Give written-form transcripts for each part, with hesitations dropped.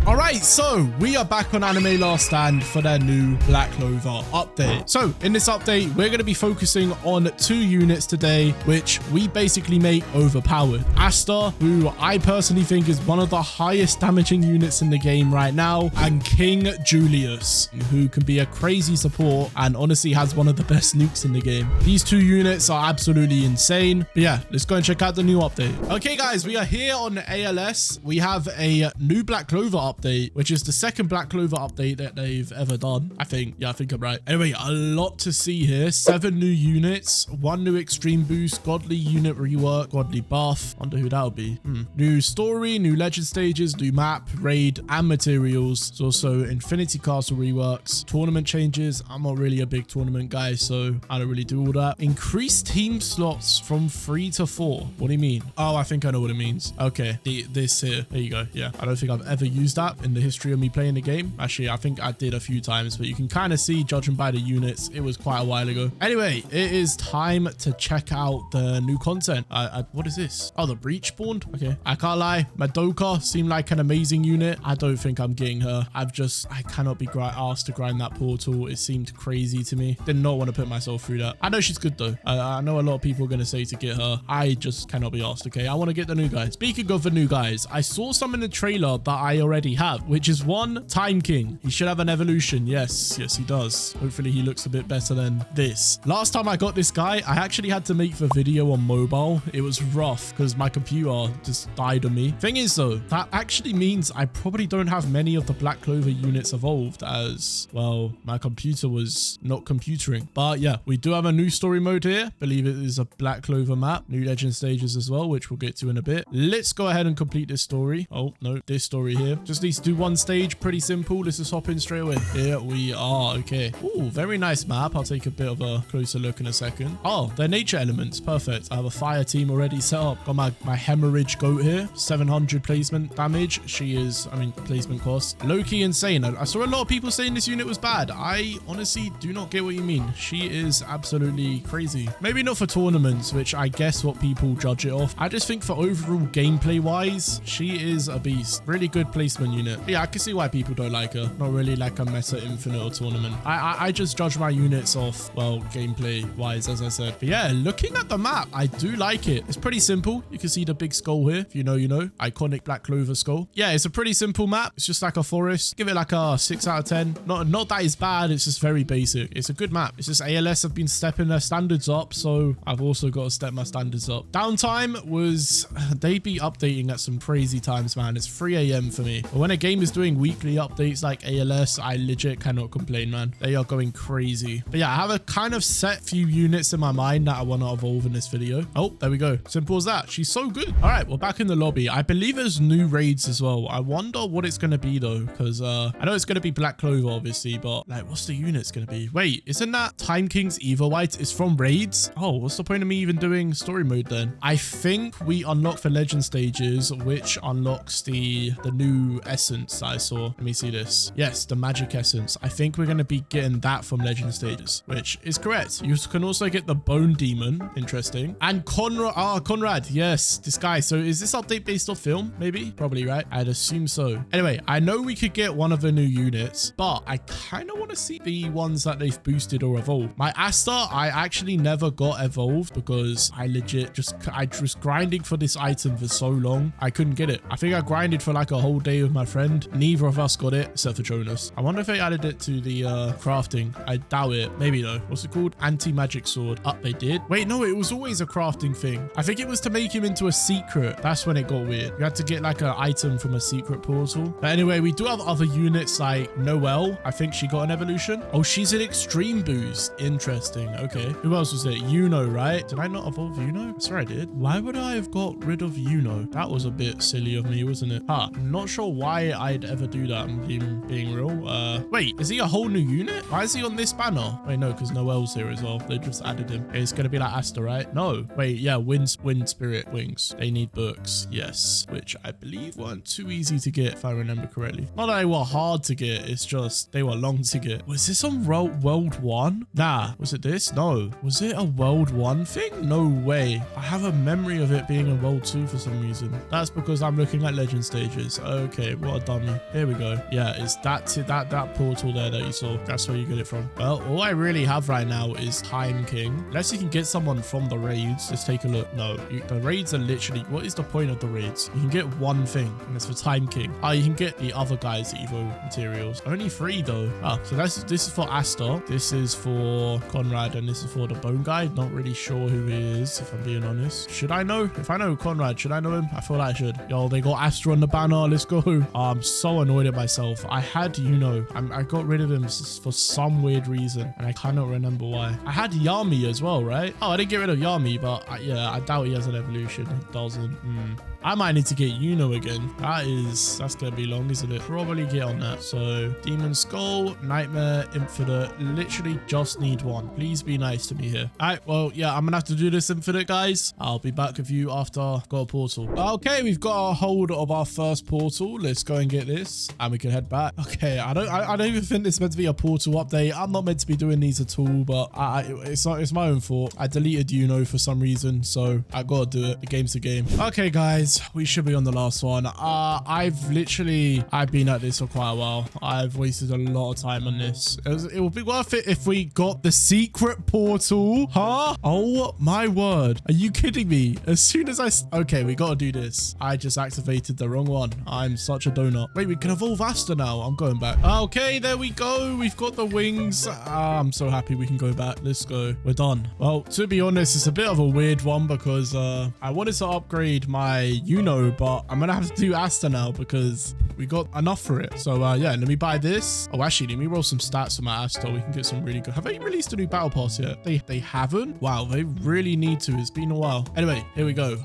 All right, so we are back on Anime Last Stand for their new Black Clover update. So in this update, we're going to be focusing on 2 units today, which we basically make overpowered. ASTA, who I personally think is one of the highest damaging units in the game right now, and King Julius, who can be a crazy support and honestly has one of the best nukes in the game. These 2 units are absolutely insane. But yeah, let's go and check out the new update. Okay, guys, we are here on ALS. We have a new Black Clover update, which is the second Black Clover update that they've ever done. I think I'm right. Anyway, a lot to see here. 7 new units, 1 new extreme boost, godly unit rework, godly buff. Wonder who that would be. New story, new legend stages, new map, raid, and materials. There's also Infinity Castle reworks, tournament changes. I'm not really a big tournament guy, so I don't really do all that. Increased team slots from 3 to 4. What do you mean? Oh, I think I know what it means. Okay, this here. There you go. Yeah, I don't think I've ever used that in the history of me playing the game. Actually, I think I did a few times, but you can kind of see, judging by the units, it was quite a while ago. Anyway, it is time to check out the new content. What is this? Oh, the breach spawned. Okay, I can't lie, Madoka seemed like an amazing unit. I don't think I'm getting her. I cannot be asked to grind that portal. It seemed crazy to me. Did not want to put myself through that. I know she's good though. I know a lot of people are going to say to get her. I just cannot be asked. Okay, I want to get the new guys. Speaking of the new guys, I saw some in the trailer that I already have, which is 1 Time King. He should have an evolution. Yes, he does. Hopefully he looks a bit better than this. Last time I got this guy, I actually had to make the video on mobile. It was rough because my computer just died on me. Thing is though, that actually means I probably don't have many of the Black Clover units evolved, as well, my computer was not computering. But yeah, we do have a new story mode here. Believe it is a Black Clover map. New legend stages as well, which we'll get to in a bit. Let's go ahead and complete this story. Oh no, this story here just needs to do 1 stage. Pretty simple. Let's just hop in straight away. Here we are. Okay. Ooh, very nice map. I'll take a bit of a closer look in a second. Oh, they're nature elements. Perfect. I have a fire team already set up. Got my hemorrhage goat here. 700 placement damage. She is, placement cost. Low-key insane. I saw a lot of people saying this unit was bad. I honestly do not get what you mean. She is absolutely crazy. Maybe not for tournaments, which I guess what people judge it off. I just think for overall gameplay wise, she is a beast. Really good placement unit. Yeah, I can see why people don't like her. Not really like a meta infinite or tournament. I just judge my units off, well, gameplay wise, as I said. But yeah, looking at the map, I do like it. It's pretty simple. You can see the big skull here. If you know, you know. Iconic Black Clover skull. Yeah, it's a pretty simple map. It's just like a forest. Give it like a 6 out of 10. Not that it's bad. It's just very basic. It's a good map. It's just ALS have been stepping their standards up, so I've also got to step my standards up. Downtime was, they be updating at some crazy times, man. It's 3 a.m. for me. But when a game is doing weekly updates like ALS, I legit cannot complain, man. They are going crazy. But yeah, I have a kind of set few units in my mind that I want to evolve in this video. Oh, there we go. Simple as that. She's so good. All right, we're back in the lobby. I believe there's new raids as well. I wonder what it's going to be though, because I know it's going to be Black Clover, obviously, but like, what's the unit's going to be? Wait, isn't that Time King's Evil White? It's from raids? Oh, what's the point of me even doing story mode then? I think we unlock the legend stages, which unlocks the new essence I saw. Let me see this. Yes, the magic essence. I think we're going to be getting that from legend stages, which is correct. You can also get the bone demon. Interesting. And Conrad. Yes, this guy. So is this update based off film? Maybe? Probably, right? I'd assume so. Anyway, I know we could get one of the new units, but I kind of want to see the ones that they've boosted or evolved. My Asta, I actually never got evolved because I legit I was grinding for this item for so long. I couldn't get it. I think I grinded for like a whole day with my friend. Neither of us got it except for Jonas. I wonder if they added it to the crafting. I doubt it. Maybe though. What's it called? Anti-magic sword. They did. Wait, no, it was always a crafting thing. I think it was to make him into a secret. That's when it got weird. You had to get like an item from a secret portal. But anyway, we do have other units like Noelle. I think she got an evolution. Oh, she's an extreme boost. Interesting. Okay. Who else was it? Yuno, right? Did I not evolve Yuno? I swear I did. Why would I have got rid of Yuno? That was a bit silly of me, wasn't it? I'm not sure why I'd ever do that. I'm being real. Wait, is he a whole new unit? Why is he on this banner? Wait, no, because Noelle's here as well. They just added him. It's gonna be like Asta, right? No. Wait, yeah, wind spirit wings. They need books. Yes, which I believe weren't too easy to get if I remember correctly. Not that they were hard to get. It's just they were long to get. Was this on World 1? Nah. Was it this? No. Was it a World 1 thing? No way. I have a memory of it being a World 2 for some reason. That's because I'm looking at legend stages. Okay, what What a dummy. Here we go. Yeah, it's that portal there that you saw. That's where you get it from. Well, all I really have right now is Time King. Unless you can get someone from the raids. Let's take a look. No, the raids are literally... What is the point of the raids? You can get one thing, and it's for Time King. Oh, you can get the other guys' Evo materials. Only 3 though. Ah, so this is for Asta. This is for Conrad, and this is for the bone guy. Not really sure who he is, if I'm being honest. Should I know? If I know Conrad, should I know him? I feel like I should. Yo, they got Asta on the banner. Let's go. I'm so annoyed at myself. I had, I got rid of him for some weird reason, and I cannot remember why. I had Yami as well, right? Oh, I didn't get rid of Yami, but yeah, I doubt he has an evolution. He doesn't. I might need to get again. That's gonna be long, isn't it? Probably get on that. So Demon Skull, Nightmare, Infinite. Literally just need one. Please be nice to me here. All right, well, yeah, I'm gonna have to do this Infinite, guys. I'll be back with you after I've got a portal. Okay, we've got a hold of our first portal. Let's go and get this, and we can head back. Okay, I don't even think this is meant to be a portal update. I'm not meant to be doing these at all, but it's my own fault. I deleted for some reason, so I gotta do it. The game's the game. Okay, guys. We should be on the last one. I've been at this for quite a while. I've wasted a lot of time on this. It would be worth it if we got the secret portal. Huh? Oh my word. Are you kidding me? As soon as okay, we gotta do this. I just activated the wrong one. I'm such a donut. Wait, we can evolve Asta now. I'm going back. Okay, there we go. We've got the wings. I'm so happy we can go back. Let's go. We're done. Well, to be honest, it's a bit of a weird one because I wanted to upgrade my but I'm gonna have to do Asta now because we got enough for it. So yeah, let me buy this. Oh, actually, let me roll some stats for my Asta. We can get some really good. Have they released a new battle pass yet? They haven't. Wow, they really need to. It's been a while. Anyway, here we go.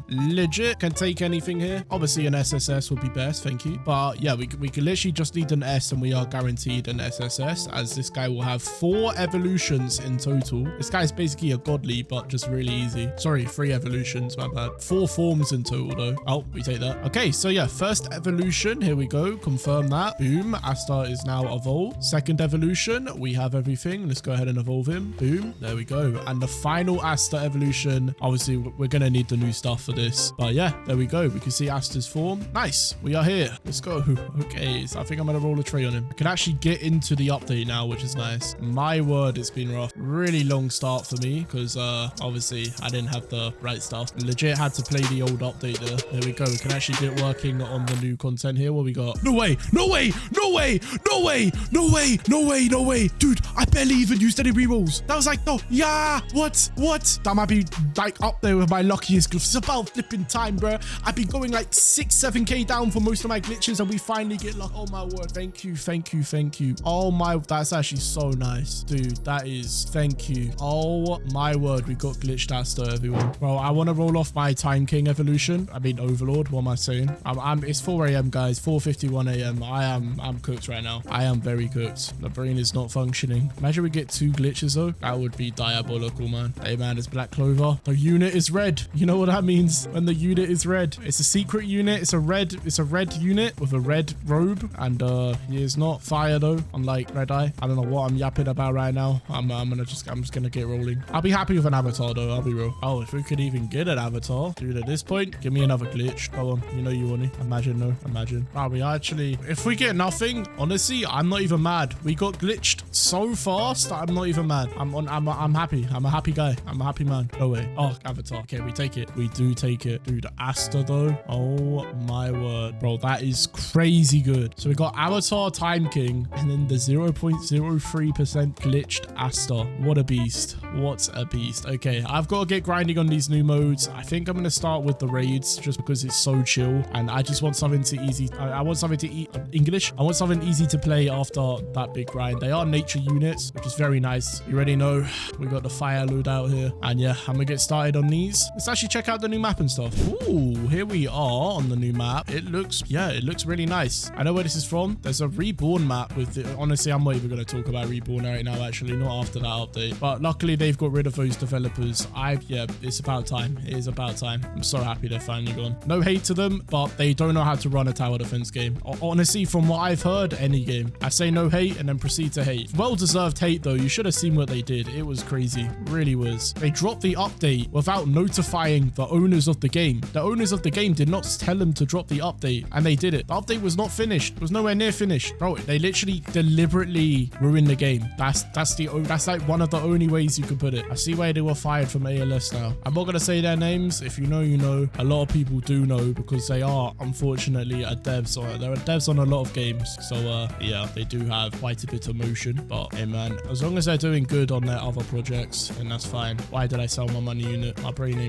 Legit can take anything here. Obviously an SSS would be best, thank you. But yeah, we can literally just need an S, and we are guaranteed an SSS, as this guy will have 4 evolutions in total. This guy is basically a godly, but just really easy. Sorry, 3 evolutions, my bad. 4 forms in total though. Oh, we take that. Okay, so yeah, first evolution, here we go. Confirm that. Boom, Asta is now evolved. Second evolution, we have everything. Let's go ahead and evolve him. Boom, there we go. And the final Asta evolution, obviously we're gonna need the new stuff for this, but yeah, there we go. We can see Asta's form. Nice, we are here. Let's go. Okay, so I think I'm gonna roll a tray on him. I can actually get into the update now, which is nice. My word, it's been rough. Really long start for me because obviously I didn't have the right stuff. Legit had to play the old update there. There we go. We can actually get working on the new content here. What we got? No way, no way, no way, no way, no way, no way, no way. Dude, I barely even used any rerolls. That was like, no, yeah, what? That might be like up there with my luckiest glitch. It's about flipping time, bro. I've been going like 6-7k down for most of my glitches, and we finally get luck. Oh my word. Thank you, thank you, thank you. Oh my, that's actually so nice, dude. That is, thank you. Oh my word, we got glitched Asta, everyone. Well, I want to roll off my Time King evolution. I mean Overlord. What am I saying? It's 4 a.m. guys. 4:51 a.m. I'm cooked right now. I am very cooked. The brain is not functioning. Imagine we get 2 glitches though. That would be diabolical, man. Hey man, it's Black Clover. The unit is red. You know what that means when the unit is red? It's a secret unit. It's a red unit with a red robe, and he is not fire though, unlike Red Eye. I don't know what I'm yapping about right now. I'm just gonna get rolling. I'll be happy with an avatar though. I'll be real. Oh, if we could even get an avatar, dude, at this point, give me another glitch. Go on. You know you want to. Imagine, no. Imagine. Wow, we actually, if we get nothing, honestly, I'm not even mad. We got glitched so fast that I'm not even mad. I'm happy. I'm a happy guy. I'm a happy man. No way. Oh, avatar. Okay, we take it. We do take it. Dude, Asta though. Oh my word. Bro, that is crazy good. So we got avatar, Time King, and then the 0.03% glitched Asta. What a beast. What a beast. Okay, I've got to get grinding on these new modes. I think I'm going to start with the raids just because it's so chill, and I just want something to easy. I want something to eat English. I want something easy to play after that big grind. They are nature units, which is very nice. You already know we got the fire load out here, and yeah, I'm gonna get started on these. Let's actually check out the new map and stuff. Ooh, here we are on the new map. It looks really nice. I know where this is from. There's a reborn map with the, honestly, I'm not even gonna talk about reborn right now, actually, not after that update, but luckily they've got rid of those developers. Yeah, it's about time. It is about time. I'm so happy they're finally gone. No hate to them, but they don't know how to run a tower defense game. Honestly, from what I've heard, any game. I say no hate and then proceed to hate. Well-deserved hate, though. You should have seen what they did. It was crazy. Really was. They dropped the update without notifying the owners of the game. The owners of the game did not tell them to drop the update, and they did it. The update was not finished. It was nowhere near finished. Bro, they literally deliberately ruined the game. That's like one of the only ways you could put it. I see why they were fired from ALS now. I'm not going to say their names. If you know, you know. A lot of people do know because they are, unfortunately, a devs. There are devs on a lot of games. So, yeah, they do have quite a bit of motion. But, hey, man, as long as they're doing good on their other projects, then that's fine. Why did I sell my money unit? My brain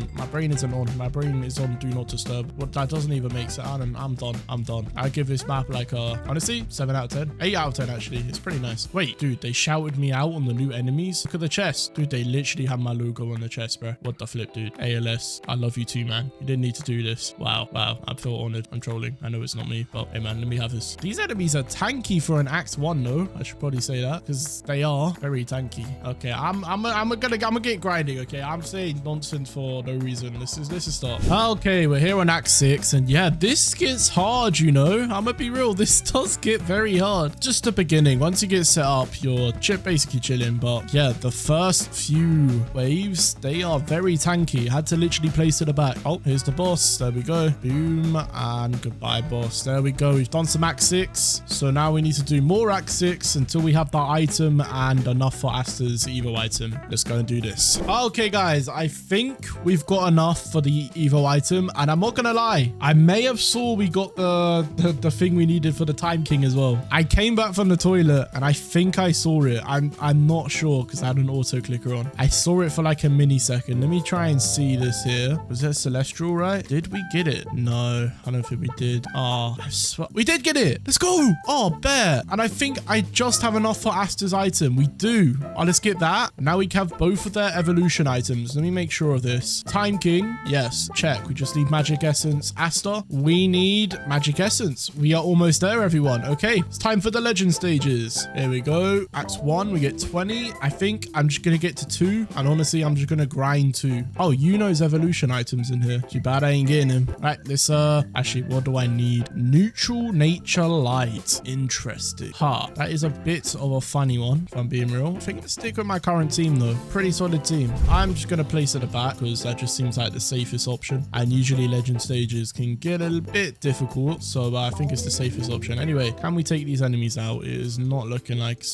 isn't on. My brain is on do not disturb. What, that doesn't even make sense. I'm done. I'm done. I give this map like a, honestly, 7 out of 10. 8 out of 10, actually. It's pretty nice. Wait, dude, they shouted me out on the new enemies. Look at the chest. Dude, they literally have my logo on the chest, bro. What the flip, dude? ALS, I love you too, man. You didn't need to do this. Wow. I feel honored. I'm trolling. I know it's not me, but hey, man, let me have this. These enemies are tanky for an Act 1, though. I should probably say that because they are very tanky. Okay, I'm gonna get grinding, okay? I'm saying nonsense for no reason. This is start. Okay, we're here on Act 6, and yeah, this gets hard, you know? I'm gonna be real. This does get very hard. Just the beginning. Once you get set up, you're basically chilling, but yeah, the first few waves, they are very tanky. Had to literally place to the back. Oh, here's the boss. There we go. Boom, and goodbye, boss. There we go. We've done some Act 6, so now we need to do more Act 6 until we have the item and enough for ASTA's Evo item. Let's go and do this. Okay, guys, I think we've got enough for the Evo item, and I'm not gonna lie, I may have saw we got the thing we needed for the Time King as well. I came back from the toilet, and I think I saw it. I'm not sure because I had an auto clicker on. I saw it for like a mini second. Let me try and see this here. Was that Celestial, right? Did we get it? No, I don't think we did. Oh, we did get it. Let's go. Oh, bear. And I think I just have enough for ASTA's item. We do. Oh, let's get that. Now we have both of their evolution items. Let me make sure of this. Time King. Yes, check. We just need Magic Essence. ASTA, we need Magic Essence. We are almost there, everyone. Okay, it's time for the legend stages. Here we go. Act 1, we get 20. I think I'm just going to get to 2. And honestly, I'm just going to grind 2. Oh, Yuno's evolution items in here. Too bad I ain't getting him. Right, this, actually, what do I need? Neutral Nature Light. Interesting. That is a bit of a funny one, if I'm being real. I think I'll stick with my current team, though. Pretty solid team. I'm just going to place at the back because that just seems like the safest option. And usually legend stages can get a bit difficult. So I think it's the safest option. Anyway, can we take these enemies out? It is not looking like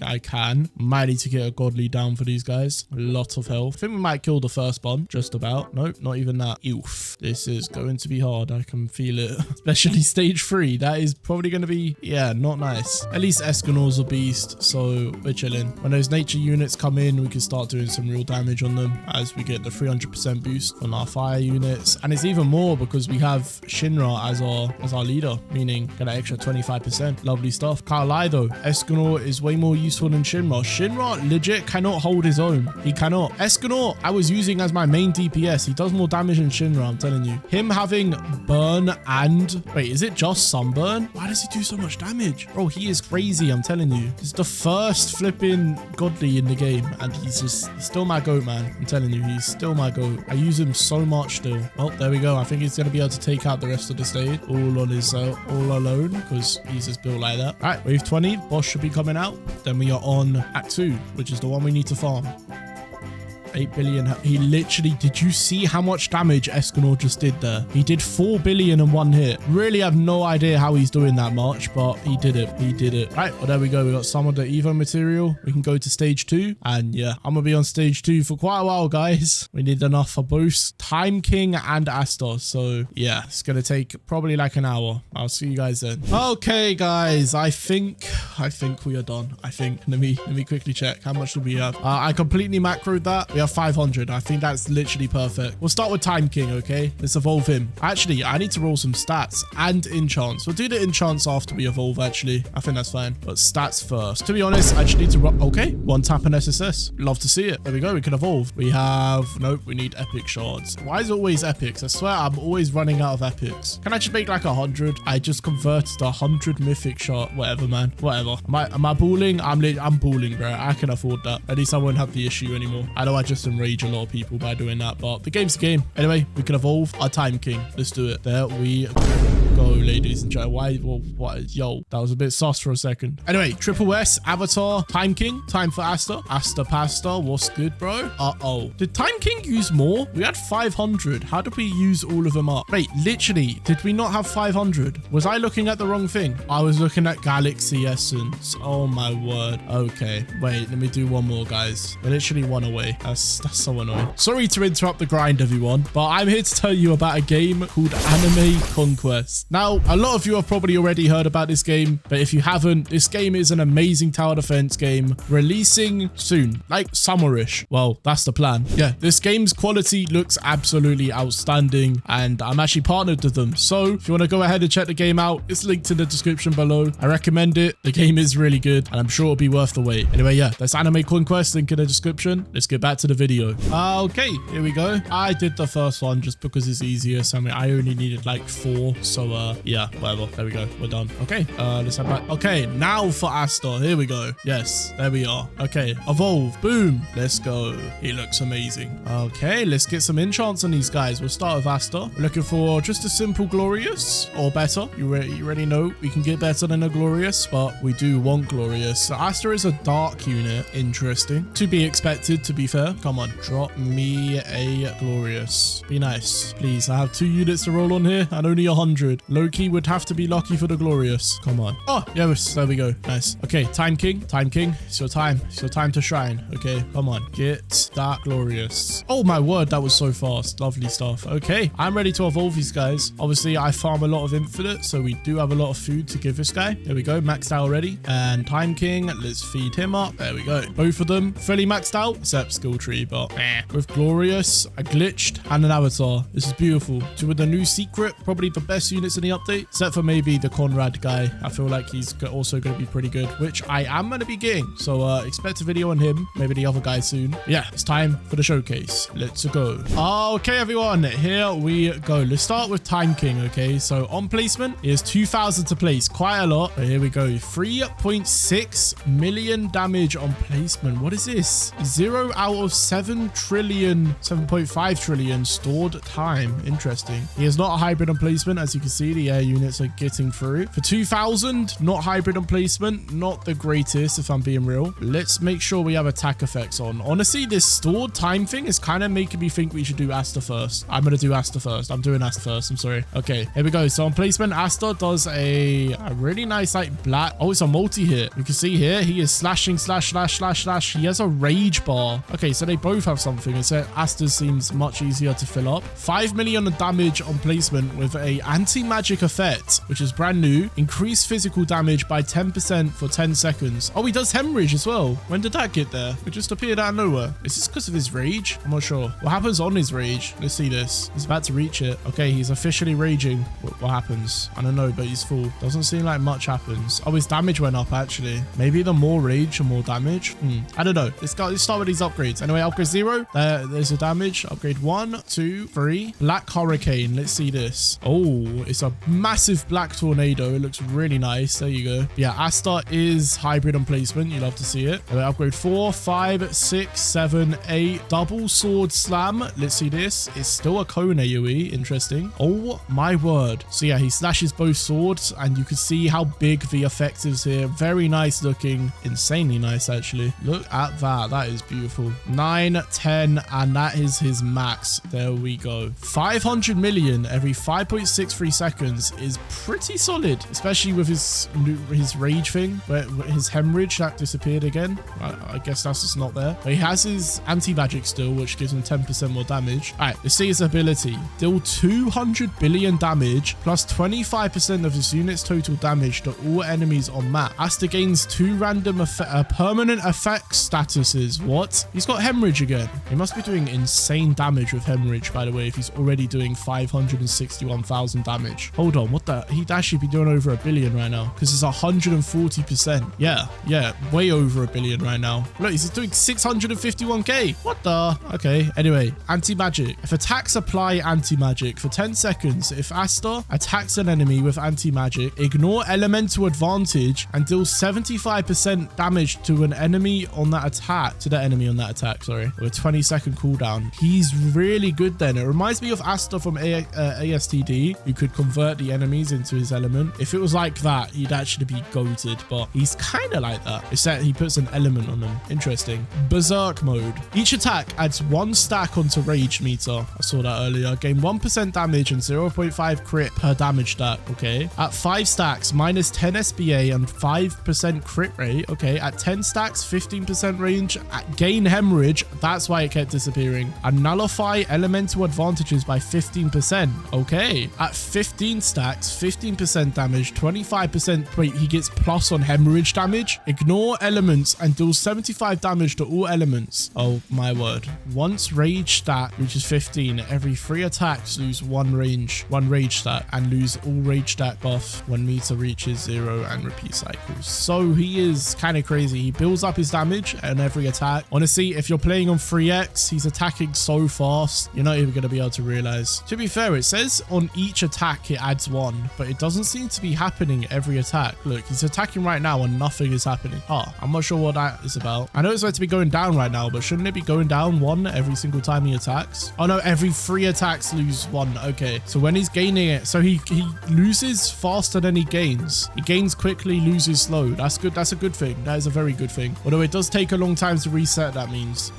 I can. Might need to get a godly down for these guys. A lot of health. I think we might kill the first one. Just about. Nope, not even that. Oof. This is going to be hard. I can feel it. Especially stage 3. That is probably going to be, yeah, not nice. At least Escanor's a beast, so we're chilling. When those nature units come in, we can start doing some real damage on them as we get the 300% boost on our fire units. And it's even more because we have Shinra as our leader, meaning get an extra 25%. Lovely stuff. Can't lie though, Escanor is way more useful than Shinra. Shinra legit cannot hold his own. He cannot. Escanor, I was using as my main DPS. He does more damage than Shinra, I'm telling you. Him having burn and... Wait, is it just sunburn? Why does he do so much damage? Bro, he is crazy, I'm telling you. He's the first flipping godly in the game, and he's still my goat, man. I'm telling you, he's still my goat. I use him so much still. Oh, there we go. I think he's going to be able to take out the rest of the stage all on his all alone because he's just built like that. All right, wave 20. Boss should be coming out. Then we are on Act 2, which is the one we need to farm. 8 billion. He literally, did you see how much damage Escanor just did there? He did 4 billion in one hit. Really have no idea how he's doing that much, but he did it. He did it. Right, well, there we go. We got some of the Evo material. We can go to stage 2. And yeah, I'm gonna be on stage 2 for quite a while, guys. We need enough for both Time King and ASTA. So yeah, it's gonna take probably like an hour. I'll see you guys then. Okay, guys, I think we are done. I think. Let me quickly check. How much do we have? I completely macroed that. We have 500. I think that's literally perfect. We'll start with Time King, okay? Let's evolve him. Actually, I need to roll some stats and enchants. We'll do the enchants after we evolve, actually. I think that's fine. But stats first. To be honest, I just need to roll... Okay, 1 tap and SSS. Love to see it. There we go. We can evolve. We have... Nope, we need epic shards. Why is it always epics? I swear I'm always running out of epics. Can I just make like 100? I just converted 100 mythic shard. Whatever, man. Whatever. Am I balling? I'm balling, bro. I can afford that. At least I won't have the issue anymore. I know I just just enrage a lot of people by doing that, but the game's the game. Anyway, we can evolve our Time King. Let's do it. There we go, ladies and gentlemen. Why? What? Yo, that was a bit sus for a second. Anyway, Triple S, Avatar, Time King. Time for Asta. Asta Pasta. What's good, bro? Uh-oh. Did Time King use more? We had 500. How did we use all of them up? Wait, literally, did we not have 500? Was I looking at the wrong thing? I was looking at Galaxy Essence. Oh my word. Okay, wait, let me do one more, guys. We're literally one away. That's so annoying. Sorry to interrupt the grind, everyone, but I'm here to tell you about a game called Anime Conquest. Now, a lot of you have probably already heard about this game, but if you haven't, this game is an amazing tower defense game releasing soon, like summerish. Well, that's the plan. Yeah, this game's quality looks absolutely outstanding, and I'm actually partnered with them. So if you want to go ahead and check the game out, it's linked in the description below. I recommend it. The game is really good, and I'm sure it'll be worth the wait. Anyway, yeah, that's Anime Conquest, link in the description. Let's get back to the video. Okay, here we go. I did the first one just because it's easiest. I mean, I only needed like 4, so yeah, whatever. There we go. We're done. Okay, let's head back. Okay, now for Asta. Here we go. Yes, there we are. Okay, evolve. Boom. Let's go. He looks amazing. Okay, let's get some enchants on these guys. We'll start with Asta. We're looking for just a simple Glorious or better. You already know we can get better than a Glorious, but we do want Glorious. So Asta is a dark unit. Interesting. To be expected, to be fair. Come on, drop me a Glorious. Be nice. Please, I have 2 units to roll on here and only 100. Loki would have to be lucky for the Glorious. Come on. Oh, yes, there we go. Nice. Okay, Time King. Time King, it's your time. It's your time to shine. Okay, come on. Get that Glorious. Oh my word, that was so fast. Lovely stuff. Okay, I'm ready to evolve these guys. Obviously, I farm a lot of infinite, so we do have a lot of food to give this guy. There we go, maxed out already. And Time King, let's feed him up. There we go. Both of them fully maxed out, except skill tree, but with Glorious, a glitched, and an avatar. This is beautiful. So with the new secret, probably the best units in the update, except for maybe the Conrad guy. I feel like he's also going to be pretty good, which I am going to be getting. So expect a video on him, maybe the other guy soon. Yeah, it's time for the showcase. Let's go. Okay, everyone, here we go. Let's start with Time King, okay? So on placement, he has 2,000 to place. Quite a lot. But here we go. 3.6 million damage on placement. What is this? 0 out of 7 trillion, 7.5 trillion stored time. Interesting. He is not a hybrid on placement. As you can see, the air units are getting through. For 2,000, not hybrid on placement. Not the greatest, if I'm being real. Let's make sure we have attack effects on. Honestly, this stored time thing is kind of making me think we should do Asta first. I'm going to do Asta first. I'm doing Asta first. I'm sorry. Okay, here we go. So on placement, Asta does a really nice, like, black. Oh, it's a multi-hit. You can see here, he is slashing, slash, slash, slash, slash. He has a rage bar. Okay, so they both have something. It's Asta seems much easier to fill up. 5 million damage on placement with a anti-magic effect, which is brand new. Increase physical damage by 10% for 10 seconds. Oh, he does hemorrhage as well. When did that get there? It just appeared out of nowhere. Is this because of his rage? I'm not sure. What happens on his rage? Let's see this. He's about to reach it. Okay, he's officially raging. What happens? I don't know, but he's full. Doesn't seem like much happens. Oh, his damage went up, actually. Maybe the more rage, the more damage. I don't know. Let's start with these upgrades. Anyway, upgrade 0. There's a damage. Upgrade 1, 2, 3. Black Hurricane. Let's see this. Oh, it's a massive black tornado. It looks really nice. There you go. Yeah, Asta is hybrid on placement. You love to see it. Anyway, upgrade 4, 5, 6, 7, 8. Double sword slam. Let's see this. It's still a cone AoE. Interesting. Oh my word. So yeah, he slashes both swords, and you can see how big the effect is here. Very nice looking. Insanely nice, actually. Look at that. That is beautiful. 9, 10, and that is his max. There we go. 500 million every 5.63 seconds is pretty solid, especially with his rage thing, where his hemorrhage that disappeared again. I guess that's just not there. But he has his anti-magic still, which gives him 10% more damage. All right, let's see his ability. Deal 200 billion damage plus 25% of his unit's total damage to all enemies on map. Asta gains 2 random permanent effect statuses. What? He's got hemorrhage again. He must be doing insane damage with hemorrhage, by the way, if he's already doing 561,000 damage. Hold on, what the? He'd actually be doing over 1 billion right now, because it's 140%. Yeah, way over 1 billion right now. Look, he's doing 651k. What the? Okay, anyway, anti-magic. If attacks apply anti-magic for 10 seconds, if Asta attacks an enemy with anti-magic, ignore elemental advantage and deal 75% damage to an enemy on that attack, attack, sorry, with a 20-second cooldown. He's really good then. It reminds me of Asta from ASTD, who could convert the enemies into his element. If it was like that, he'd actually be goated, but he's kind of like that. It's that he puts an element on them. Interesting. Berserk mode. Each attack adds 1 stack onto rage meter. I saw that earlier. Gain 1% damage and 0.5 crit per damage stack. Okay. At 5 stacks, minus 10 SBA and 5% crit rate. Okay. At 10 stacks, 15% range. At gain hemorrhage. That's why it kept disappearing. And nullify elemental advantages by 15%. Okay. At 15 stacks, 15% damage, 25%. Wait, he gets plus on hemorrhage damage. Ignore elements and deals 75 damage to all elements. Oh my word. Once rage stat reaches 15, every 3 attacks lose 1 rage stat and lose all rage stat buff when meter reaches 0 and repeat cycles. So he is kind of crazy. He builds up his damage on every attack. Honestly, if you're playing on 3x, he's attacking so fast, you're not even going to be able to realize. To be fair, it says on each attack it adds 1, but it doesn't seem to be happening every attack. Look, he's attacking right now and nothing is happening. I'm not sure what that is about. I know it's meant to be going down right now, but shouldn't it be going down 1 every single time he attacks? Oh no, every 3 attacks lose 1. Okay, so when he's gaining it, so he loses faster than he gains. He gains quickly, loses slow. That's good. That's a good thing. That is a very good thing. Although it does take a long time to reset, that means.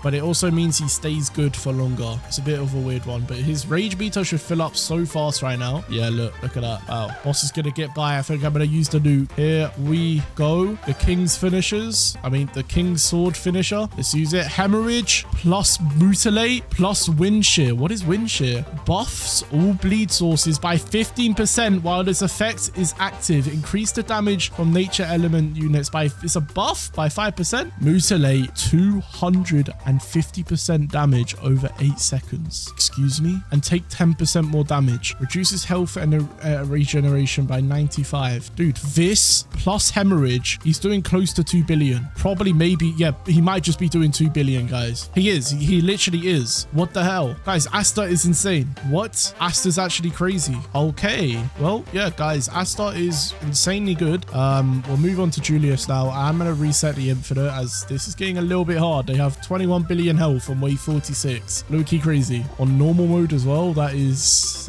But it also means he stays good for longer. It's a bit of a weird one, but his rage meter should fill up so fast right now. Yeah, look at that. Wow. Boss is going to get by. I think I'm going to use the nuke. Here we go. The King's finishers. I mean, the King's sword finisher. Let's use it. Hemorrhage plus mutilate plus wind shear. What is wind shear? Buffs all bleed sources by 15% while this effect is active. Increase the damage from nature element units by, it's a buff by 5%. Mutilate 250% damage over 8 seconds. Excuse me? And take 10% more damage. Reduces health and regeneration by 95. Dude, this plus hemorrhage, he's doing close to 2 billion. Probably, maybe, yeah, he might just be doing 2 billion, guys. He is. He literally is. What the hell? Guys, Asta is insane. What? Asta's actually crazy. Okay. Well, yeah, guys, Asta is insanely good. We'll move on to Julius now. I'm going to reset the infinite as this is getting a little bit hard. They have 21 billion health on wave 46. Low-key crazy. On normal mode as well. That is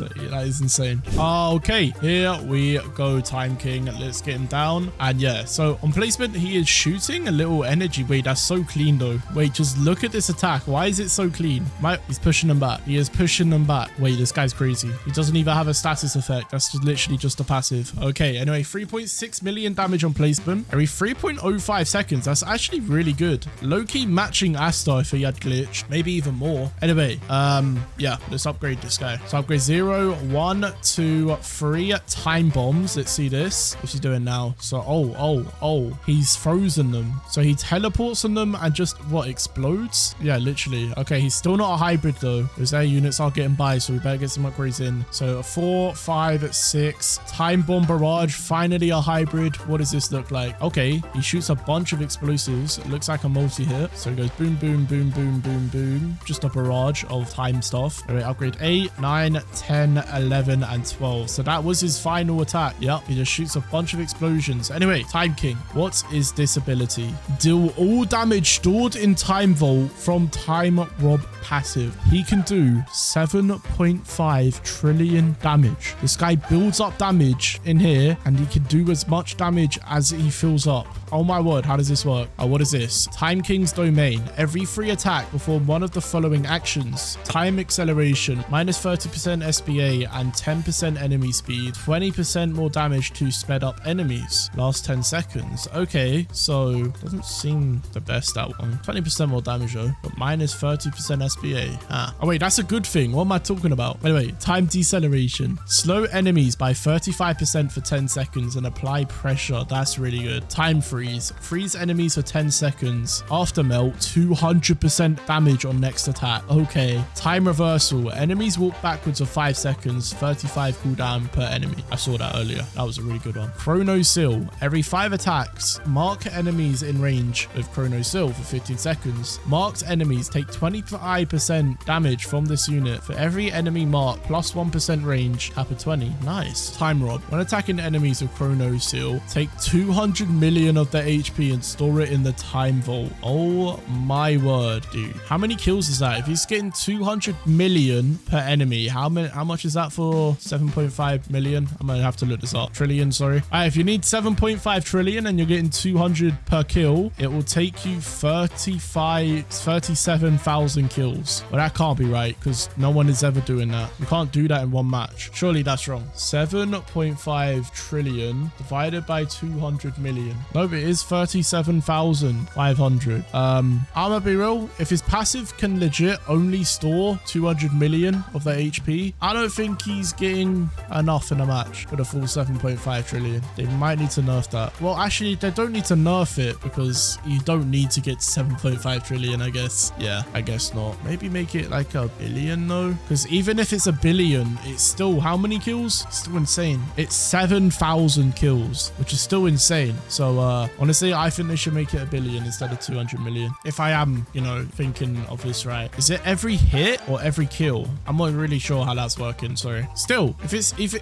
insane. Okay, here we go, Time King. Let's get him down. And yeah, so on placement, he is shooting a little energy. Wait, that's so clean though. Wait, just look at this attack. Why is it so clean? He's pushing them back. He is pushing them back. Wait, this guy's crazy. He doesn't even have a status effect. That's just literally just a passive. Okay, anyway, 3.6 million damage on placement. Every 3.05 seconds. That's actually really good. Low-key matching Asta if he had glitch. Maybe even more. Anyway, yeah, let's upgrade this guy. So upgrade 0, 1, 2, 3 time bombs. Let's see this. What's he doing now? So, oh, he's frozen them. So he teleports on them and just, what, explodes? Yeah, literally. Okay, he's still not a hybrid though. Those air units are getting by, so we better get some upgrades in. So 4, 5, 6. Time bomb barrage. Finally a hybrid. What does this look like? Okay, he shoots a bunch of explosives. It looks like a multi-hit. So it goes boom, boom, boom, boom, boom, boom. Just a barrage of time stuff. All right, upgrade 8, 9, 10, 11, and 12. So that was his final attack. Yep, he just shoots a bunch of explosions. Anyway, Time King. What is this ability? Deal all damage stored in Time Vault from Time Rob passive. He can do 7.5 trillion damage. This guy builds up damage in here and he can do as much damage as he fills up. Oh my word, how does this work? Oh, what is this? Time King's domain. Every free attack perform one of the following actions. Time acceleration, minus 30% SBA and 10% enemy speed, 20% more damage to sped up enemies. Last 10 seconds. Okay, so doesn't seem the best, that one. 20% more damage though, but minus 30% SBA. Oh wait, that's a good thing. What am I talking about? Anyway, time deceleration. Slow enemies by 35% for 10 seconds and apply pressure. That's really good. Time freeze. Freeze enemies for 10 seconds. After melt, 200% damage on next attack. Okay. Time reversal. Enemies walk backwards for 5 seconds. 35 cooldown per enemy. I saw that earlier. That was a really good one. Chrono Seal. Every 5 attacks, mark enemies in range with Chrono Seal for 15 seconds. Marked enemies take 25% damage from this unit. For every enemy marked, plus 1% range, tap a 20. Nice. Time Rob. When attacking enemies with Chrono Seal, take 200 million of their HP and store it in the Time Vault. Oh my word, dude. How many kills is that? If he's getting 200 million per enemy, how much is that for 7.5 million? I'm gonna have to look this up. Trillion, sorry. All right, if you need 7.5 trillion and you're getting 200 per kill, it will take you 37,000 kills. Well, that can't be right because no one is ever doing that. You can't do that in one match. Surely that's wrong. 7.5 trillion divided by 200 million. No, it is 37,500. I'm gonna be real. If his passive can legit only store 200 million of their HP, I don't think he's getting enough in a match for the full 7.5 trillion. They might need to nerf that. Well, actually, they don't need to nerf it because you don't need to get 7.5 trillion, I guess. Yeah, I guess not. Maybe make it like a billion though, because even if it's a billion, it's still how many kills? It's still insane. It's 7,000 kills, which is still insane. So honestly, I think they should make it a billion instead of 200 million. If I am, you know, thinking of this right. Is it every hit or every kill? I'm not really sure how that's working. Sorry. Still,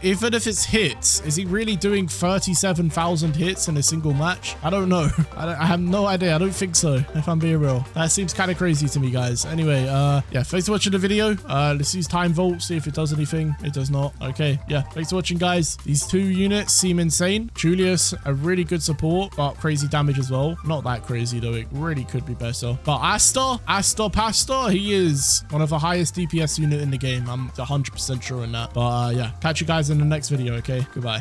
even if it's hits, is he really doing 37,000 hits in a single match? I don't know. I have no idea. I don't think so, if I'm being real. That seems kind of crazy to me, guys. Anyway, yeah, thanks for watching the video. Let's use time vault, see if it does anything. It does not. Okay, yeah, thanks for watching, guys. These two units seem insane. Julius, a really good support, but crazy damage as well. Not that crazy though. It really could be better. But Asta Pasta, he is one of the highest DPS unit in the game. I'm 100% sure on that. But yeah, catch you guys in the next video. Okay, goodbye.